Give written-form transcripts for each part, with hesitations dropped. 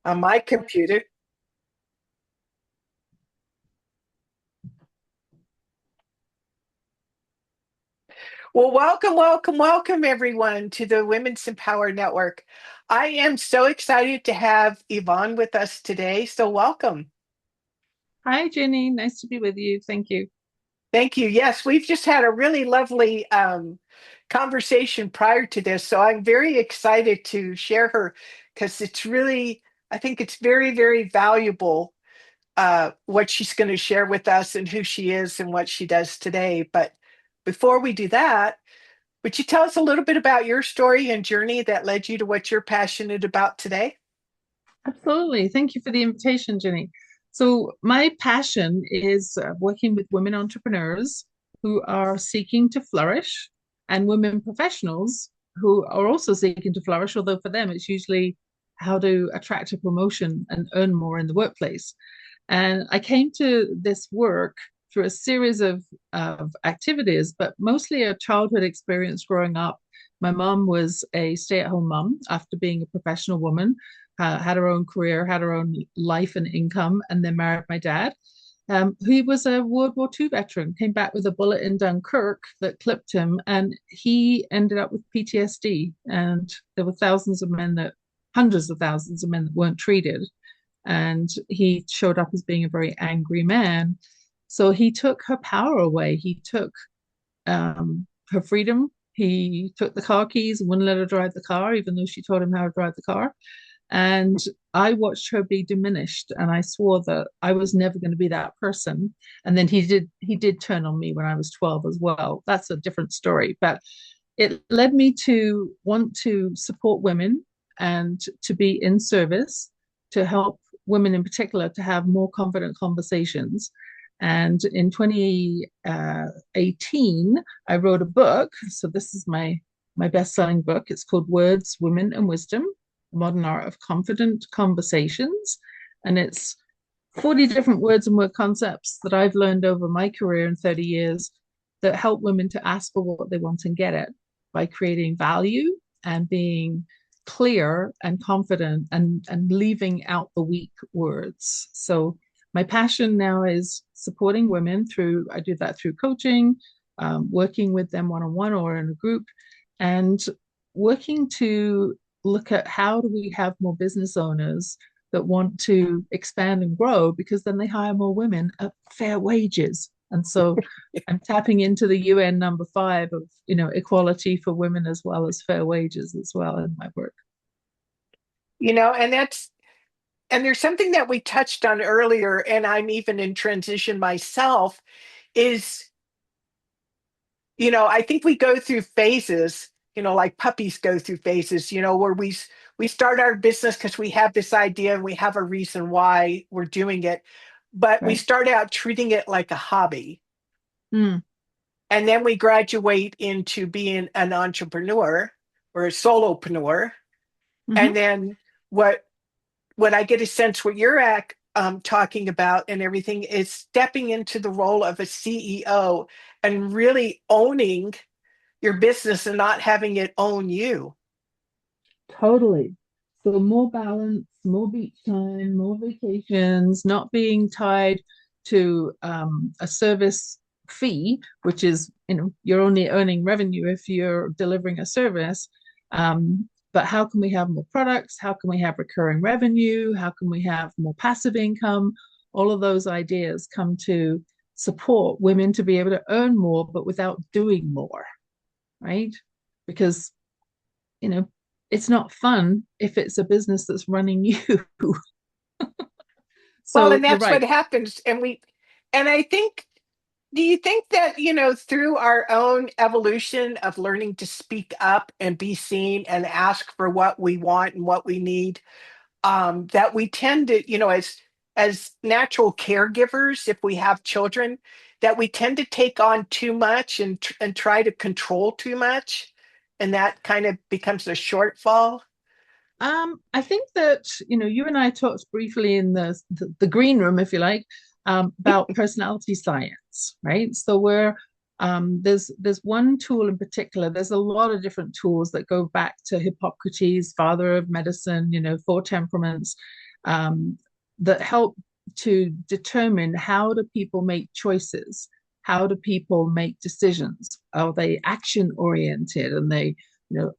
On my computer. Well, welcome, welcome, welcome, everyone, to the Women's Empower Network. I am so excited to have Yvonne with us today. So, welcome. Hi, Jenny. Nice to be with you. Thank you. Thank you. Yes, we've just had a really lovely conversation prior to this. So, I'm very excited to share her because it's really, I think it's very, very valuable what she's going to share with us and who she is and what she does today. But before we do that, would you tell us a little bit about your story and journey that led you to what you're passionate about today? Absolutely. Thank you for the invitation, Jenny. So, my passion is working with women entrepreneurs who are seeking to flourish and women professionals who are also seeking to flourish, although for them, it's usually how to attract a promotion and earn more in the workplace. And I came to this work through a series of activities, but mostly a childhood experience growing up. My mom was a stay-at-home mom after being a professional woman, had her own career, had her own life and income, and then married my dad. He was a World War II veteran, came back with a bullet in Dunkirk that clipped him, and he ended up with PTSD. And there were hundreds of thousands of men that weren't treated, and he showed up as being a very angry man. So he took her power away. He took her freedom. He took the car keys and wouldn't let her drive the car, even though she taught him how to drive the car. And I watched her be diminished, and I swore that I was never going to be that person. And then he did turn on me when I was 12 as well. That's a different story, but it led me to want to support women and to be in service to help women in particular to have more confident conversations. And in 2018, I wrote a book. So this is my best-selling book. It's called Words, Women, and Wisdom: The Modern Art of Confident Conversations. And it's 40 different words and word concepts that I've learned over my career in 30 years that help women to ask for what they want and get it by creating value and being clear and confident and leaving out the weak words. So my passion now is supporting women through, I do that through coaching, working with them one-on-one or in a group, and working to look at how do we have more business owners that want to expand and grow, because then they hire more women at fair wages. And so I'm tapping into the UN number 5 of, equality for women as well as fair wages as well in my work. And there's something that we touched on earlier, and I'm even in transition myself, is, I think we go through phases, like puppies go through phases, where we start our business because we have this idea and we have a reason why we're doing it, but we Right. start out treating it like a hobby. Mm. And then we graduate into being an entrepreneur or a solopreneur. And Hmm. then what what I get a sense what you're at talking about and everything is stepping into the role of a CEO and really owning your business and not having it own you. Totally. So more balance, more beach time, more vacations, not being tied to a service fee, which is, you're only earning revenue if you're delivering a service. But how can we have more products? How can we have recurring revenue? How can we have more passive income? All of those ideas come to support women to be able to earn more, but without doing more, right? Because you know, it's not fun if it's a business that's running you. Well, So and you're that's what right. happens. And I think, do you think that, through our own evolution of learning to speak up and be seen and ask for what we want and what we need, that we tend to, as natural caregivers, if we have children, that we tend to take on too much and try to control too much, and that kind of becomes a shortfall. I think that you and I talked briefly in the green room, if you like, about personality science, right? So where there's one tool in particular. There's a lot of different tools that go back to Hippocrates, father of medicine, 4 temperaments, um, that help to determine how do people make choices, how do people make decisions, are they action oriented, and they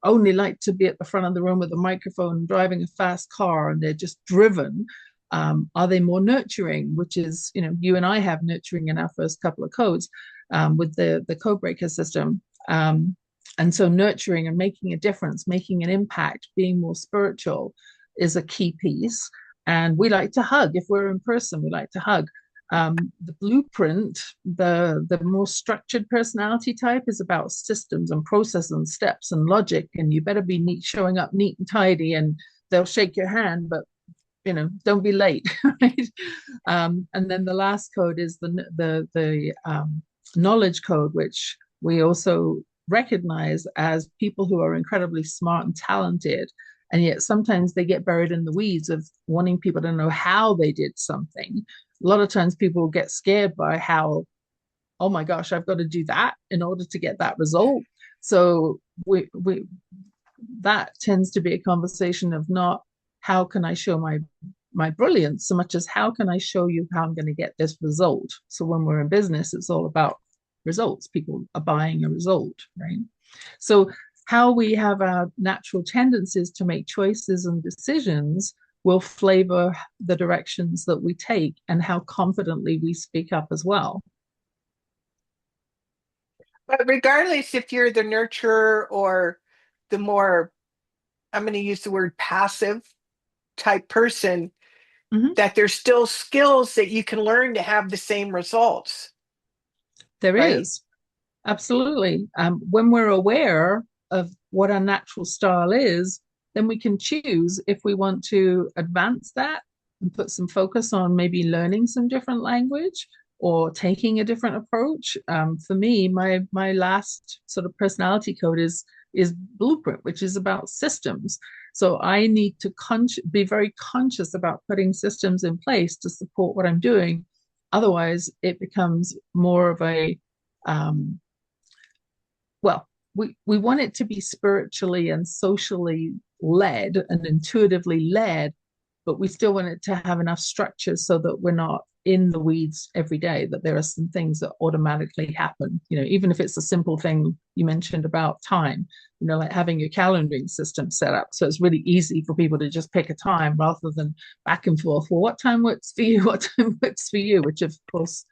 only like to be at the front of the room with a microphone driving a fast car and they're just driven. Are they more nurturing, which is, you and I have nurturing in our first couple of codes with the code breaker system. And so nurturing and making a difference, making an impact, being more spiritual is a key piece. And we like to hug. If we're in person, we like to hug. The blueprint, the more structured personality type is about systems and process and steps and logic. And you better be neat, showing up neat and tidy, and they'll shake your hand, but don't be late, right? And then the last code is the knowledge code, which we also recognize as people who are incredibly smart and talented, and yet sometimes they get buried in the weeds of wanting people to know how they did something. A lot of times people get scared by how, oh my gosh, I've got to do that in order to get that result. So we that tends to be a conversation of not how can I show my brilliance so much as how can I show you how I'm going to get this result. So when we're in business, it's all about results. People are buying a result, right? So how we have our natural tendencies to make choices and decisions will flavor the directions that we take and how confidently we speak up as well. But regardless if you're the nurturer or the more, I'm going to use the word passive type person, Mm-hmm. that there's still skills that you can learn to have the same results, There right? is. Absolutely. When we're aware of what our natural style is, then we can choose if we want to advance that and put some focus on maybe learning some different language or taking a different approach. For me, my last sort of personality code is blueprint, which is about systems. So I need to be very conscious about putting systems in place to support what I'm doing. Otherwise, it becomes more of a um, well, we want it to be spiritually and socially led and intuitively led, but we still want it to have enough structure so that we're not in the weeds every day, that there are some things that automatically happen. Even if it's a simple thing you mentioned about time, like having your calendaring system set up. So it's really easy for people to just pick a time rather than back and forth. Well, what time works for you? What time works for you? Which, of course,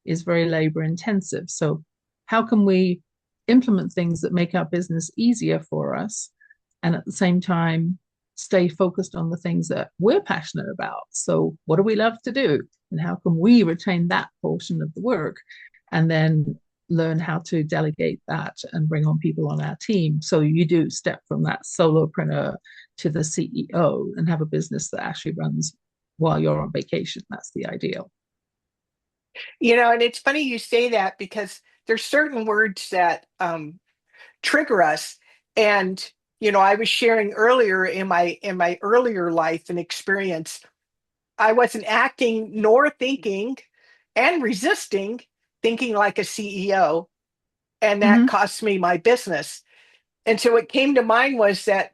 is very labor intensive. So, how can we implement things that make our business easier for us and at the same time stay focused on the things that we're passionate about? So, what do we love to do? And how can we retain that portion of the work and then learn how to delegate that and bring on people on our team? So, you do step from that solopreneur to the CEO and have a business that actually runs while you're on vacation. That's the ideal. And it's funny you say that because there's certain words that trigger us. And I was sharing earlier in my earlier life and experience, I wasn't acting nor thinking and resisting thinking like a CEO, and that Mm-hmm. cost me my business. And so what came to mind was that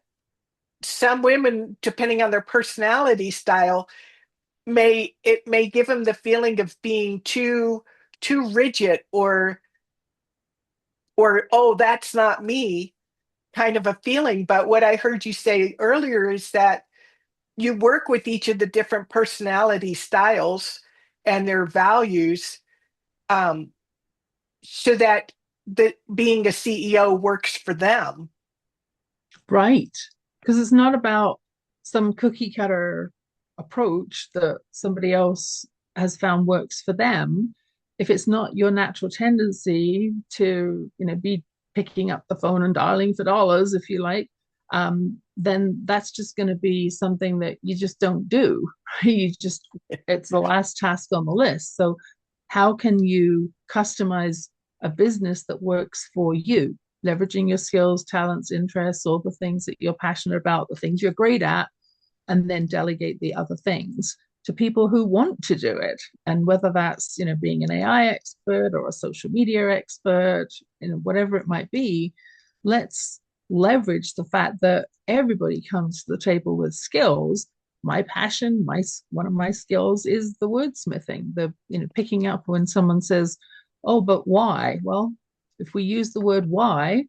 some women, depending on their personality style, may give them the feeling of being too rigid, or oh, that's not me, kind of a feeling. But what I heard you say earlier is that you work with each of the different personality styles and their values, um, so that being a CEO works for them. Right. Because it's not about some cookie cutter approach that somebody else has found works for them. If it's not your natural tendency to, be picking up the phone and dialing for dollars, if you like, then that's just going to be something that you just don't do. It's the last task on the list. So, how can you customize a business that works for you? Leveraging your skills, talents, interests, all the things that you're passionate about, the things you're great at, and then delegate the other things to people who want to do it. And whether that's, being an AI expert or a social media expert, whatever it might be, let's leverage the fact that everybody comes to the table with skills my passion, one of my skills is the wordsmithing, the picking up when someone says, "Oh, but why?" Well, if we use the word why,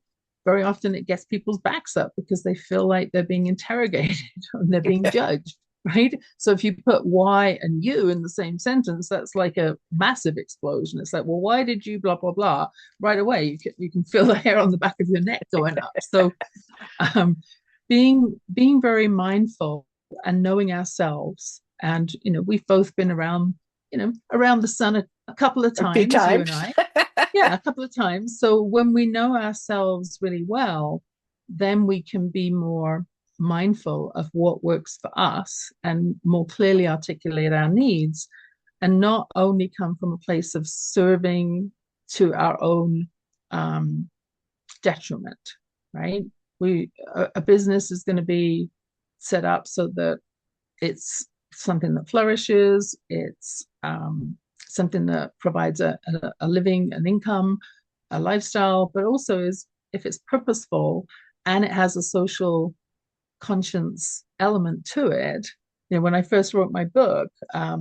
very often it gets people's backs up because they feel like they're being interrogated and they're being judged, right? So if you put why and you in the same sentence, that's like a massive explosion. It's like, well, why did you blah blah blah? Right away, you can feel the hair on the back of your neck going up. So um, being very mindful and knowing ourselves, and we've both been around the sun a couple of A few times, you and times. I. Yeah, a couple of times. So when we know ourselves really well, then we can be more mindful of what works for us and more clearly articulate our needs, and not only come from a place of serving to our own um, detriment, right? A business is going to be set up so that it's something that flourishes. It's something that provides a living, an income, a lifestyle, but also is if it's purposeful and it has a social conscience element to it. When I first wrote my book, I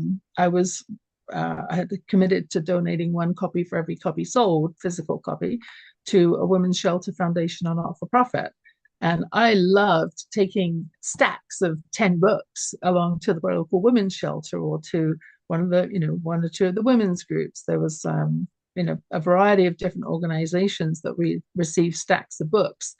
had committed to donating one copy for every copy sold, physical copy, to a women's shelter foundation or not for profit. And I loved taking stacks of 10 books along to the local women's shelter or to one or two of the women's groups. There was, a variety of different organizations that we received stacks of books.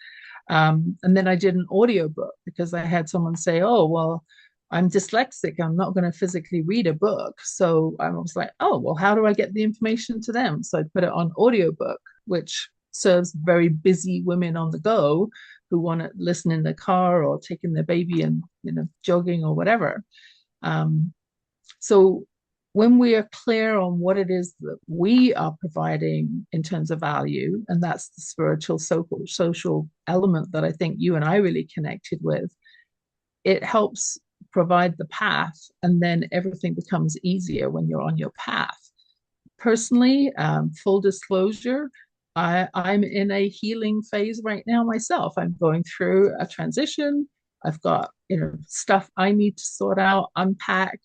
And then I did an audio book because I had someone say, oh, well, I'm dyslexic. I'm not going to physically read a book. So I was like, oh, well, how do I get the information to them? So I put it on audiobook, which serves very busy women on the go who want to listen in the car or taking their baby and jogging or whatever. So when we are clear on what it is that we are providing in terms of value, and that's the spiritual social element that I think you and I really connected with, it helps provide the path, and then everything becomes easier when you're on your path. Personally, full disclosure, I'm in a healing phase right now myself. I'm going through a transition. I've got stuff I need to sort out, unpack,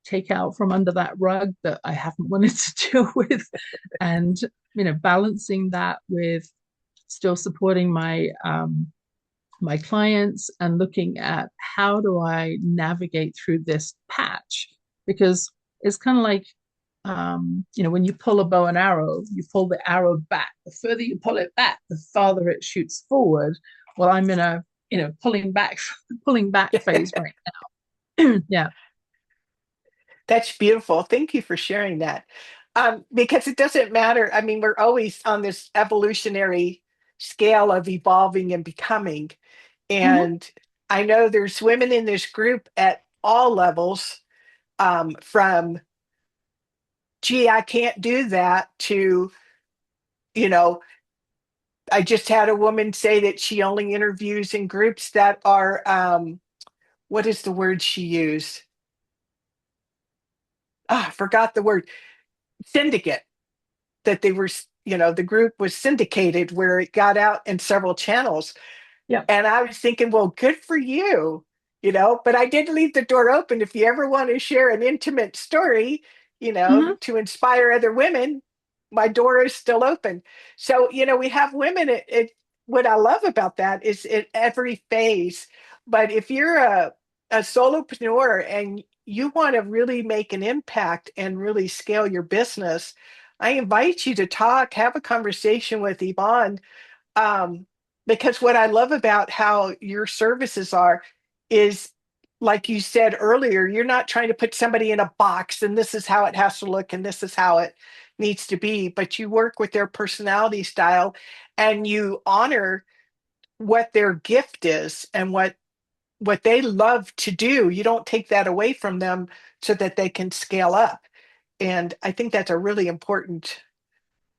take out from under that rug that I haven't wanted to deal with, and balancing that with still supporting my clients and looking at how do I navigate through this patch, because it's kind of like when you pull a bow and arrow, you pull the arrow back. The further you pull it back, the farther it shoots forward. Well, I'm in a pulling back phase right now. Yeah. That's beautiful. Thank you for sharing that. Because it doesn't matter. I mean, we're always on this evolutionary scale of evolving and becoming. Mm-hmm. And I know there's women in this group at all levels, from, gee, I can't do that, to, you know, I just had a woman say that she only interviews in groups that are, what is the word she used? I forgot the word. Syndicate. That they were, the group was syndicated where it got out in several channels. Yeah. And I was thinking, well, good for you, but I did leave the door open. If you ever want to share an intimate story, Mm-hmm. to inspire other women, my door is still open. So, we have women. What I love about that is at every phase. But if you're a solopreneur and you want to really make an impact and really scale your business, I invite you to have a conversation with Yvonne, um, because what I love about how your services are is, like you said earlier, you're not trying to put somebody in a box and this is how it has to look and this is how it needs to be, but you work with their personality style and you honor what their gift is and what they love to do. You don't take that away from them so that they can scale up. And I think that's a really important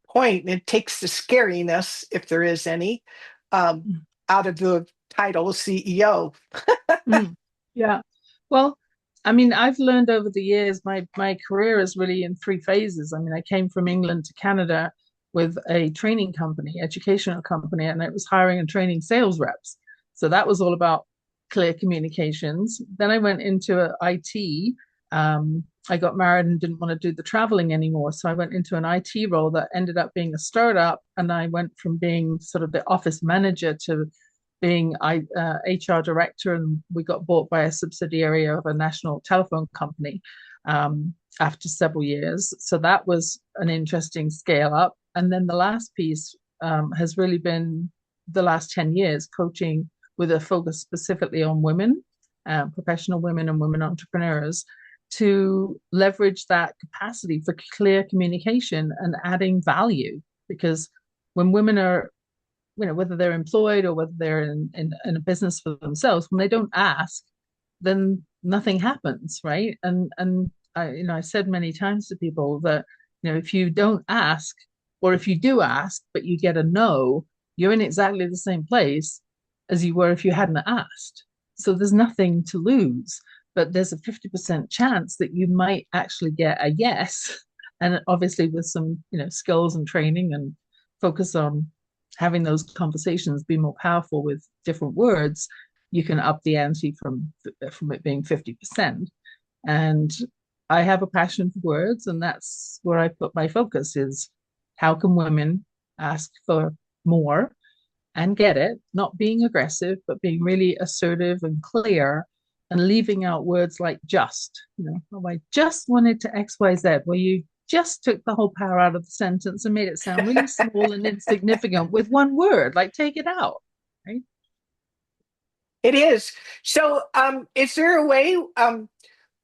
point. It takes the scariness, if there is any, um, out of the title CEO. Mm. Yeah. Well, I mean, I've learned over the years, my career is really in three phases. I mean, I came from England to Canada with a training company, educational company, and it was hiring and training sales reps. So that was all about clear communications. Then I went into IT. I got married and didn't want to do the traveling anymore. So I went into an IT role that ended up being a startup. And I went from being sort of the office manager to being HR director. And we got bought by a subsidiary of a national telephone company after several years. So that was an interesting scale up. And then the last piece has really been the last 10 years coaching with a focus specifically on women, professional women and women entrepreneurs, to leverage that capacity for clear communication and adding value. Because when women are, whether they're employed or whether they're in a business for themselves, when they don't ask, then nothing happens, right? And I said many times to people that, if you don't ask, or if you do ask, but you get a no, you're in exactly the same place as you were if you hadn't asked. So there's nothing to lose, but there's a 50% chance that you might actually get a yes. And obviously with some, skills and training and focus on having those conversations be more powerful with different words, you can up the ante from it being 50%. And I have a passion for words, and that's where I put my focus is how can women ask for more and get it, not being aggressive, but being really assertive and clear and leaving out words like just, oh, I just wanted to XYZ, where you just took the whole power out of the sentence and made it sound really small and insignificant with one word, like take it out, right? It is. So, is there a way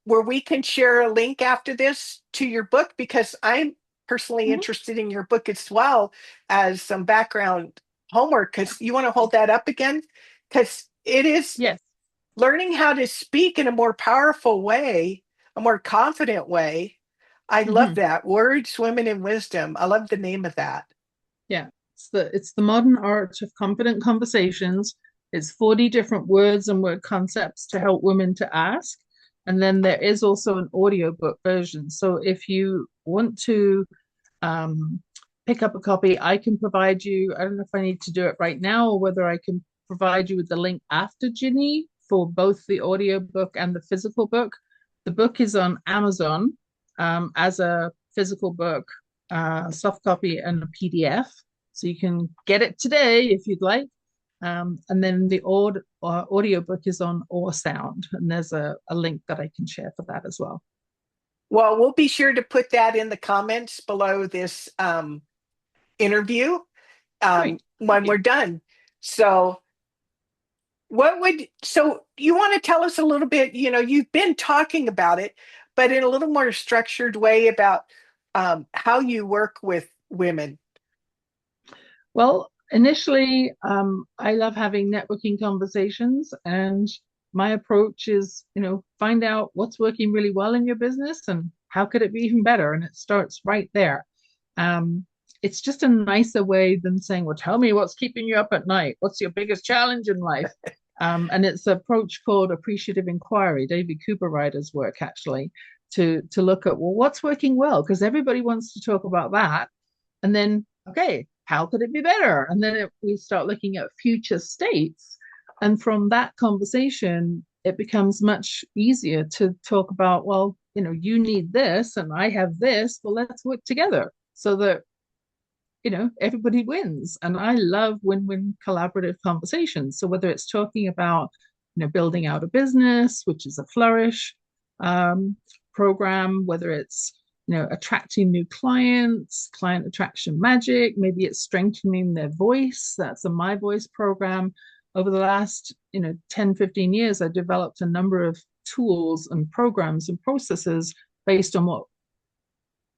where we can share a link after this to your book? Because I'm personally Mm-hmm. interested in your book as well as some background homework. Because you want to hold that up again? Because it is Yes. learning how to speak in a more powerful way, a more confident way. I love Mm-hmm. that. Words, Women, and Wisdom. I love the name of that. Yeah. It's the modern art of confident conversations. It's 40 different words and word concepts to help women to ask. And then there is also an audiobook version. So if you want to um, pick up a copy, I can provide you. I don't know if I need to do it right now or whether I can provide you with the link after, Ginny, for both the audiobook and the physical book. The book is on Amazon as a physical book, soft copy, and a PDF. So you can get it today if you'd like. And then the audiobook is on Awe Sound, and there's a link that I can share for that as well. Well, we'll be sure to put that in the comments below this interview Great. Thank when you. we're done. So, so you want to tell us a little bit? You've been talking about it, but in a little more structured way about how you work with women. Well, initially, I love having networking conversations, and my approach is, find out what's working really well in your business and how could it be even better. And it starts right there. It's just a nicer way than saying, well, tell me what's keeping you up at night. What's your biggest challenge in life? And it's an approach called appreciative inquiry, David Cooper-Ryder's work, actually, to look at, well, what's working well? Because everybody wants to talk about that. And then, okay, how could it be better? And then we start looking at future states. And from that conversation, it becomes much easier to talk about, well, you need this and I have this. Well, let's work together so that, everybody wins. And I love win-win collaborative conversations. So whether it's talking about, building out a business, which is a flourish um, program, whether it's attracting new clients, client attraction magic, maybe it's strengthening their voice. That's a My Voice program. Over the last 10, 15 years, I developed a number of tools and programs and processes based on what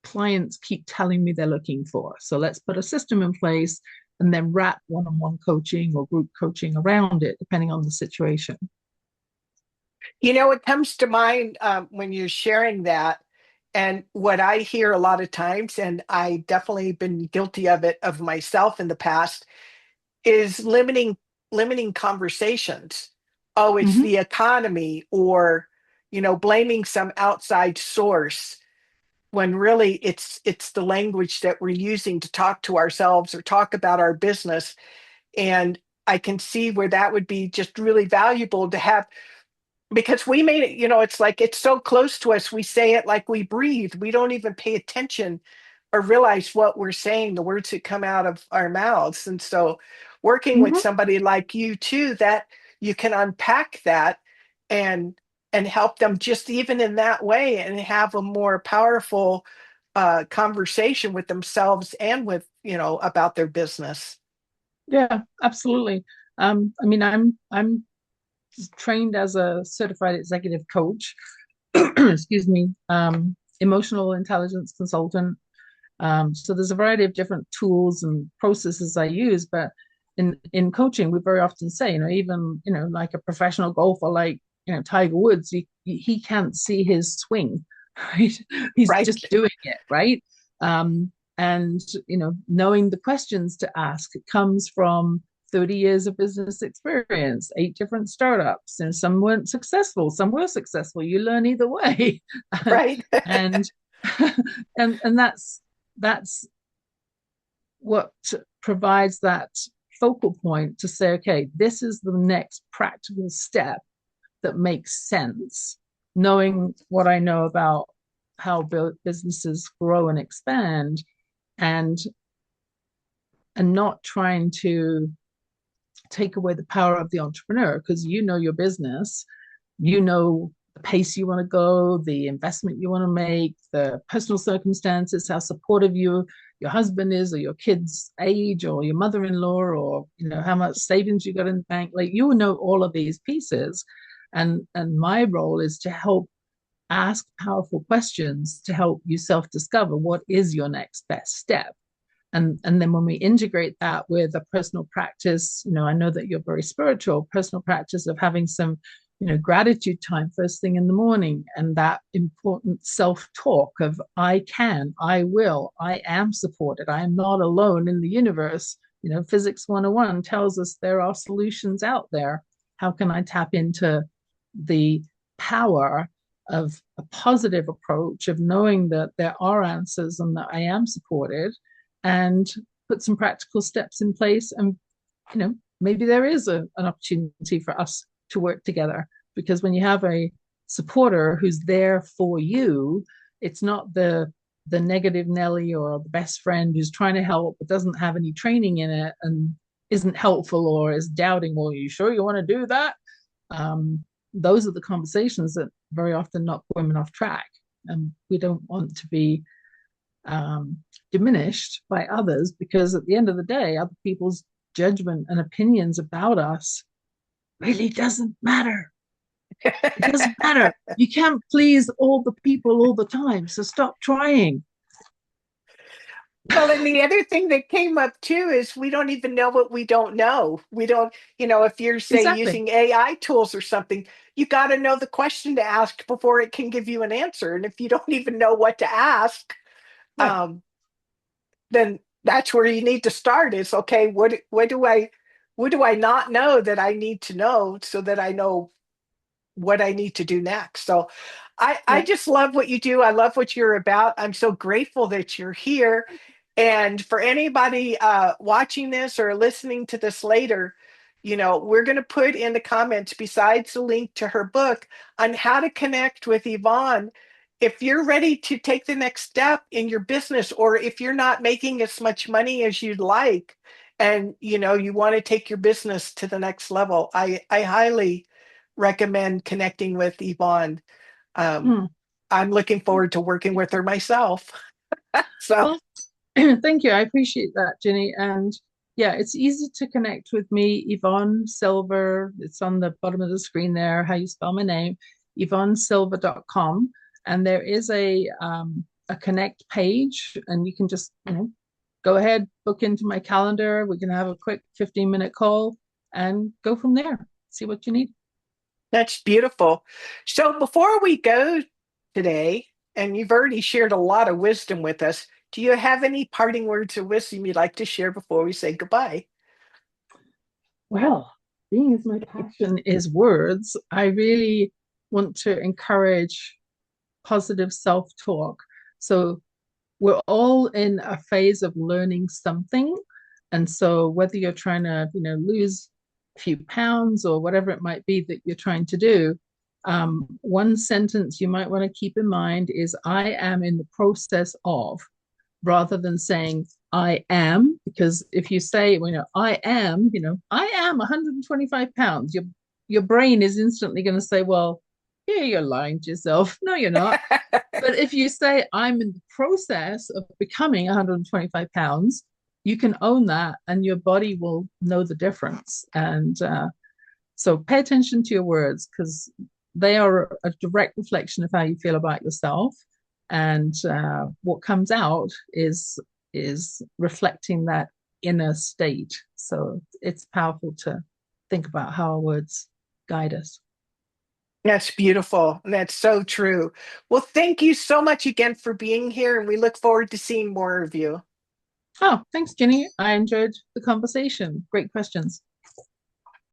clients keep telling me they're looking for. So let's put a system in place and then wrap one-on-one coaching or group coaching around it, depending on the situation. It comes to mind when you're sharing that. And what I hear a lot of times, and I definitely been guilty of it of myself in the past, is limiting conversations. Oh, it's Mm-hmm. the economy, or blaming some outside source, when really it's the language that we're using to talk to ourselves or talk about our business. And I can see where that would be just really valuable to have, because we made it, it's like it's so close to us. We say it like we breathe. We don't even pay attention or realize what we're saying, the words that come out of our mouths. And so, working with Mhm. somebody like you too, that you can unpack that and help them just even in that way and have a more powerful conversation with themselves and with about their business. Yeah, absolutely. I mean, I'm trained as a certified executive coach, excuse me, emotional intelligence consultant. So there's a variety of different tools and processes I use, but in coaching, we very often say, even like a professional golfer, like Tiger Woods, he can't see his swing, right? He's Right. just doing it, right? Um, and knowing the questions to ask, it comes from 30 years of business experience, 8 different startups, and some weren't successful, some were successful. You learn either way, Right. and and that's what provides that focal point to say, okay, this is the next practical step that makes sense, knowing what I know about how businesses grow and expand, and not trying to take away the power of the entrepreneur, because your business, the pace you want to go, the investment you want to make, the personal circumstances, how supportive your husband is, or your kids' age, or your mother-in-law, or how much savings you got in the bank. Like, all of these pieces, and my role is to help ask powerful questions to help you self-discover what is your next best step. And then when we integrate that with a personal practice, I know that you're very spiritual, personal practice of having some gratitude time first thing in the morning, and that important self-talk of I can, I will, I am supported, I am not alone in the universe. Physics 101 tells us there are solutions out there. How can I tap into the power of a positive approach of knowing that there are answers and that I am supported, and put some practical steps in place, and maybe there is an opportunity for us to work together, because when you have a supporter who's there for you, it's not the negative Nelly or the best friend who's trying to help but doesn't have any training in it and isn't helpful or is doubting, well, are you sure you want to do that? Those are the conversations that very often knock women off track, and we don't want to be diminished by others, because at the end of the day, other people's judgment and opinions about us really doesn't matter. It doesn't matter. You can't please all the people all the time, so stop trying. Well, and the other thing that came up too is we don't even know what we don't know. We don't, if you're, say, Exactly. using AI tools or something, you got to know the question to ask before it can give you an answer. And if you don't even know what to ask, Yeah. um, then that's where you need to start is, okay, what do I not know that I need to know so that I know what I need to do next. So I Yeah. just love what you do. I love what you're about. I'm so grateful that you're here. And for anybody watching this or listening to this later, we're going to put in the comments, besides the link to her book, on how to connect with Yvonne. If you're ready to take the next step in your business, or if you're not making as much money as you'd like, and you want to take your business to the next level, I highly recommend connecting with Yvonne. Um, Hmm. I'm looking forward to working with her myself. So Well, thank you. I appreciate that, Jenny. And yeah, it's easy to connect with me, Yvonne Silver. It's on the bottom of the screen there, how you spell my name, YvonneSilver.com. And there is a connect page, and you can just, go ahead, book into my calendar. We can have a quick 15-minute call and go from there. See what you need. that's beautiful. So before we go today, and you've already shared a lot of wisdom with us, do you have any parting words of wisdom you'd like to share before we say goodbye? Well, being as my passion is words, I really want to encourage positive self talk. So we're all in a phase of learning something. And so whether you're trying to, lose few pounds or whatever it might be that you're trying to do, one sentence you might want to keep in mind is I am in the process of, rather than saying I am, because if you say, I am 125 pounds, your brain is instantly going to say, well, yeah, you're lying to yourself. No, you're not. But if you say I'm in the process of becoming 125 pounds, you can own that and your body will know the difference. And so pay attention to your words because they are a direct reflection of how you feel about yourself. And what comes out is reflecting that inner state. So it's powerful to think about how our words guide us. That's beautiful. That's so true. Well, thank you so much again for being here, and we look forward to seeing more of you. Oh, thanks, Jenny. I enjoyed the conversation. Great questions.